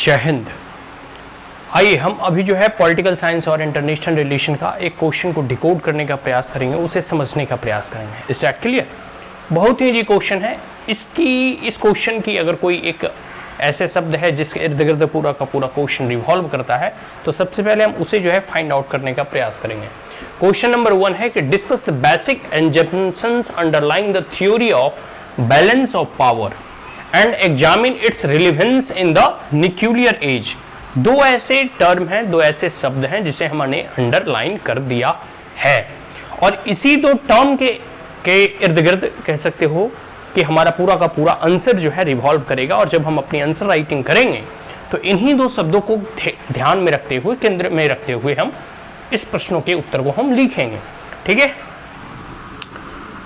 जय हिंद। आइए हम अभी जो है पॉलिटिकल साइंस और इंटरनेशनल रिलेशन का एक क्वेश्चन को डिकोड करने का प्रयास करेंगे, उसे समझने का प्रयास करेंगे। Start clear. बहुत ही इजी क्वेश्चन है। इस क्वेश्चन की अगर कोई एक ऐसे शब्द है जिसके इर्द गिर्द पूरा का पूरा क्वेश्चन रिवॉल्व करता है, तो सबसे पहले हम उसे जो है फाइंड आउट करने का प्रयास करेंगे। क्वेश्चन नंबर 1 है कि discuss the basic assumptions underlying the theory of balance of power and examine its relevance in the nuclear age. दो ऐसे टर्म हैं, दो ऐसे शब्द हैं जिसे हमने अंडरलाइन कर दिया है, और इसी दो टर्म के इर्द गिर्द कह सकते हो कि हमारा पूरा का पूरा आंसर जो है रिवॉल्व करेगा। और जब हम अपनी आंसर राइटिंग करेंगे तो इन्हीं दो शब्दों को ध्यान में रखते हुए, केंद्र में रखते हुए हम इस प्रश्नों के उत्तर को हम लिखेंगे। ठीक है।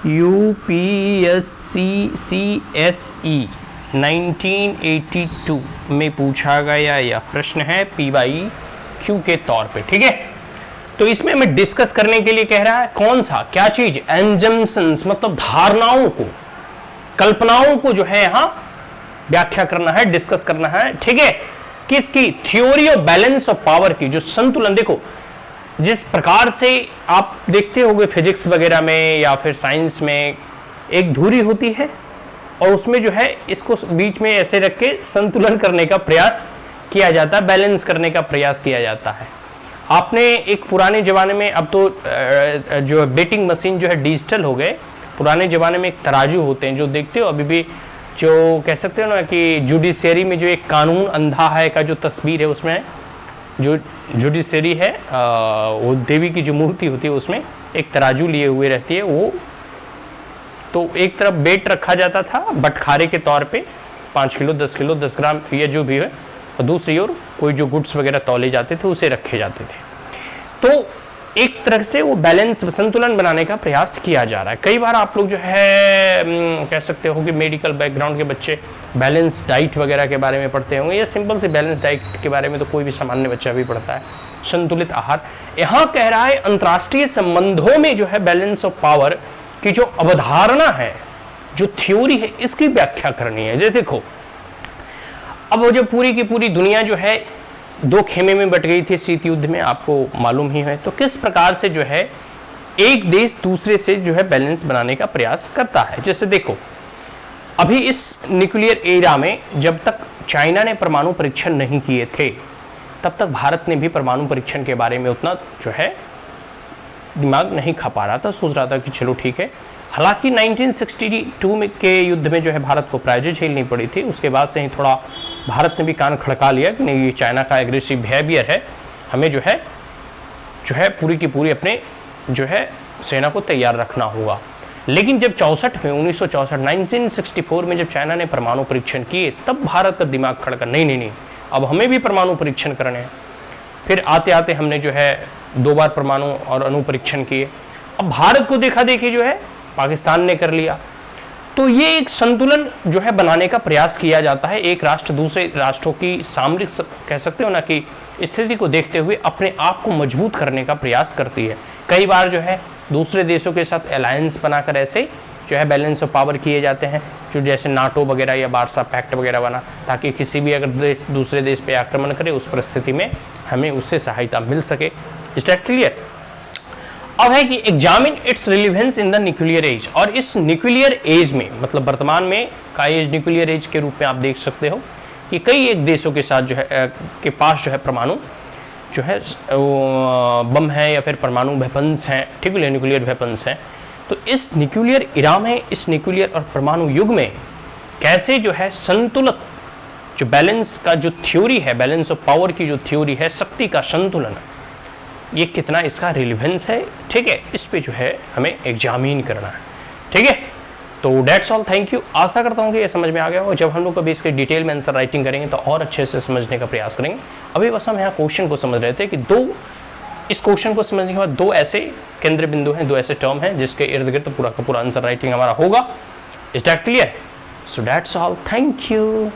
यूपीएससी CSE 1982 में पूछा गया यह प्रश्न है PYQ के तौर पे। ठीक है। तो इसमें हमें डिस्कस करने के लिए कह रहा है कौन सा, क्या चीज, एजम्पशंस मतलब धारणाओं को, कल्पनाओं को जो है यहां व्याख्या करना है, डिस्कस करना है। ठीक है। किसकी? Theory of balance of power की, जो संतुलन। देखो जिस प्रकार से आप देखते होंगे फिजिक्स वगैरह में या फिर साइंस में, एक धुरी होती है और उसमें जो है इसको बीच में ऐसे रख के संतुलन करने का प्रयास किया जाता है, बैलेंस करने का प्रयास किया जाता है। आपने एक पुराने ज़माने में, अब तो जो बेटिंग मशीन जो है डिजिटल हो गए, पुराने ज़माने में एक तराजू होते हैं जो देखते हो अभी भी, जो कह सकते हो ना कि जुडिशरी में जो एक कानून अंधा है का जो तस्वीर है, उसमें जो जुडिशरी है वो देवी की जो मूर्ति होती है उसमें एक तराजू लिए हुए रहती है। वो तो एक तरफ वेट रखा जाता था बटखारे के तौर पे, 5 किलो 10 किलो 10 ग्राम या जो भी है, और दूसरी ओर कोई जो गुड्स वगैरह तौले जाते थे उसे रखे जाते थे। तो एक तरह से वो बैलेंस, संतुलन बनाने का प्रयास किया जा रहा है। कई बार आप लोग जो है कह सकते हो कि मेडिकल बैकग्राउंड के बच्चे बैलेंस डाइट वगैरह के बारे में पढ़ते होंगे, या सिंपल से बैलेंस डाइट के बारे में तो कोई भी सामान्य बच्चा भी पढ़ता है, संतुलित आहार। यहाँ कह रहा है अंतर्राष्ट्रीय संबंधों में जो है बैलेंस ऑफ पावर की जो अवधारणा है, जो थ्योरी है, इसकी व्याख्या करनी है। जैसे देखो अब वो जो पूरी की पूरी दुनिया जो है दो खेमे में बट गई थी शीत युद्ध में, आपको मालूम ही है, तो किस प्रकार से जो है एक देश दूसरे से जो है बैलेंस बनाने का प्रयास करता है। जैसे देखो अभी इस न्यूक्लियर एरा में जब तक चाइना ने परमाणु परीक्षण नहीं किए थे, तब तक भारत ने भी परमाणु परीक्षण के बारे में उतना जो है दिमाग नहीं खा पा रहा था, सोच रहा था कि चलो ठीक है। हालांकि 1962 में के युद्ध में जो है भारत को पराजय झेलनी पड़ी थी, उसके बाद से ही थोड़ा भारत ने भी कान खड़का लिया कि नहीं, ये चाइना का एग्रेसिव बिहेवियर है, हमें जो है पूरी की पूरी अपने जो है सेना को तैयार रखना होगा। लेकिन जब 1964 में जब चाइना ने परमाणु परीक्षण किए, तब भारत का दिमाग खड़का, नहीं, अब हमें भी परमाणु परीक्षण करने हैं। फिर आते आते हमने जो है 2 बार परमाणु और अणु परीक्षण किए। अब भारत को देखा देखी जो है पाकिस्तान ने कर लिया। तो ये एक संतुलन जो है बनाने का प्रयास किया जाता है। एक राष्ट्र दूसरे राष्ट्रों की सामरिक कह सकते हो ना कि स्थिति को देखते हुए अपने आप को मजबूत करने का प्रयास करती है। कई बार जो है दूसरे देशों के साथ अलायंस बनाकर ऐसे जो है बैलेंस ऑफ पावर किए जाते हैं, जो जैसे नाटो वगैरह या वार्सा पैक्ट वगैरह बना, ताकि किसी भी अगर देश दूसरे देश पे आक्रमण करे उस परिस्थिति में हमें उससे सहायता मिल सके। State clear. अब है कि examine its relevance in the nuclear age, और इस न्यूक्लियर एज में मतलब वर्तमान में का एज न्यूक्लियर एज के रूप में आप देख सकते हो कि कई एक देशों के साथ जो है के पास जो है परमाणु जो है बम है या फिर परमाणु वेपन्स हैं, ठीक है, न्यूक्लियर वेपन्स हैं। तो इस न्यूक्लियर इरा में, इस न्यूक्लियर और परमाणु युग में कैसे जो है संतुलित जो बैलेंस का जो थ्योरी है, बैलेंस ऑफ पावर की जो थ्योरी है, शक्ति का संतुलन, ये कितना इसका रिलेवेंस है, ठीक है, इस पे जो है हमें एग्जामिन करना है। ठीक है। तो डेट्स ऑल, थैंक यू। आशा करता हूँ कि ये समझ में आ गया हो। जब हम लोग कभी इसके डिटेल में आंसर राइटिंग करेंगे तो और अच्छे से समझने का प्रयास करेंगे। अभी बस हम यहाँ क्वेश्चन को समझ रहे थे कि इस क्वेश्चन को समझने के बाद 2 ऐसे केंद्र बिंदु हैं, 2 ऐसे टर्म हैं जिसके इर्द गिर्द पूरा का पूरा आंसर राइटिंग हमारा होगा। Is that clear? So that's all, thank you.